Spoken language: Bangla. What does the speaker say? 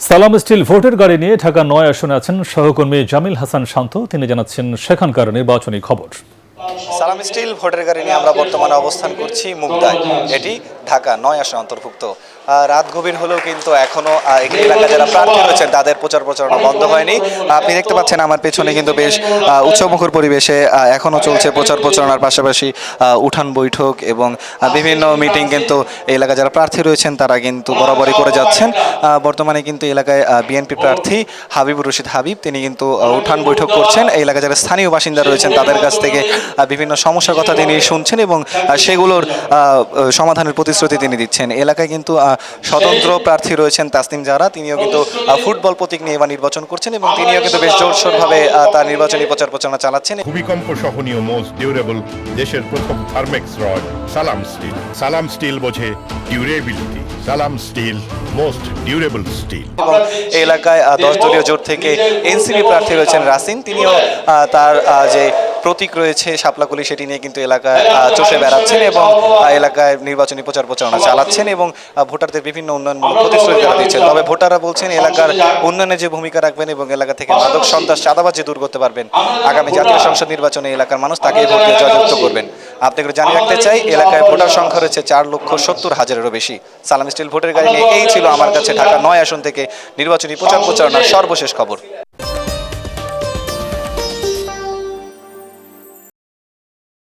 সালাম স্টিল ভোটের গাড়ি নিয়ে ঢাকা ৯ আসনে আছেন সহকর্মী জামিল হাসান শান্ত। তিনি জানাচ্ছেন সেখানকার নির্বাচনী খবর। সালাম স্টিল ভোটের গাড়ি নিয়ে আমরা বর্তমানে অবস্থান করছি মুগদায়। এটি ঢাকা ৯ আসনে অন্তর্ভুক্ত। রাত গভীর হলেও কিন্তু এখনো এলাকা যারা প্রার্থী রয়েছেন তাদের প্রচার প্রচারণা বন্ধ হয়নি। আপনি দেখতে পাচ্ছেন আমার পেছনে কিন্তু বেশ উৎসবমুখর পরিবেশে এখনো চলছে প্রচার প্রচারণার পাশাপাশি উঠান বৈঠক এবং বিভিন্ন মিটিং কিন্তু এলাকা যারা প্রার্থী রয়েছেন তারা কিন্তু বরাবরই করে যাচ্ছেন। বর্তমানে কিন্তু এলাকায় বিএনপি প্রার্থী হাবিবুর রশিদ হাবিব তিনি কিন্তু উঠান বৈঠক করছেন। এই এলাকা যারা স্থানীয় বাসিন্দা রয়েছেন তাদের কাছ থেকে বিভিন্ন সমস্যার কথা তিনি শুনছেন এবং সেগুলোর সমাধানের প্রতিশ্রুতি তিনি দিচ্ছেন। এলাকায় কিন্তু স্বতন্ত্র প্রার্থী রয়েছেন তাসনিম জাহরা, তিনিও কিন্তু ফুটবল প্রতীক নিয়ে এবার নির্বাচন করছেন এবং তিনিও কিন্তু বেশ জোরসোরভাবে তার নির্বাচনী প্রচার প্রচারণা চালাচ্ছেন। ভূমিকম্প সহনীয় মোস্ট ডিউরেবল দেশের প্রথম থার্মেক্স রড সালাম স্টিল। সালাম স্টিল বোঝে ডিউরেবিলিটি। সালাম স্টিল মোস্ট ডিউরেবল স্টিল। এবং এই এলাকায় 10 দলীয় জোট থেকে এনসিপি প্রার্থী রয়েছেন রাসিন, তিনিও তার যে প্রতীক রয়েছে শাপলাকুলি সেটি নিয়ে কিন্তু এলাকায় চষে বেড়াচ্ছেন এবং এলাকায় নির্বাচনী প্রচার প্রচারণা চালাচ্ছেন এবং ভোটারদের বিভিন্ন উন্নয়নমূলক প্রতিশ্রুতি দিচ্ছেন। তবে ভোটাররা বলছেন এলাকার উন্নয়নে যে ভূমিকা রাখবেন এবং এলাকা থেকে মাদক সন্ত্রাস চাঁদাবাজ যে দূর করতে পারবেন, আগামী জাতীয় সংসদ নির্বাচনে এলাকার মানুষ তাকেই ভোট দিয়ে জয়যুক্ত করবেন। আপনাকে জানিয়ে রাখতে চাই এলাকায় ভোটার সংখ্যা রয়েছে 4,70,000-এরও বেশি। সালাম স্টিল ভোটের গাড়ি নিয়ে এই ছিল আমার কাছে ঢাকা ৯ আসন থেকে নির্বাচনী প্রচার প্রচারণার সর্বশেষ খবর।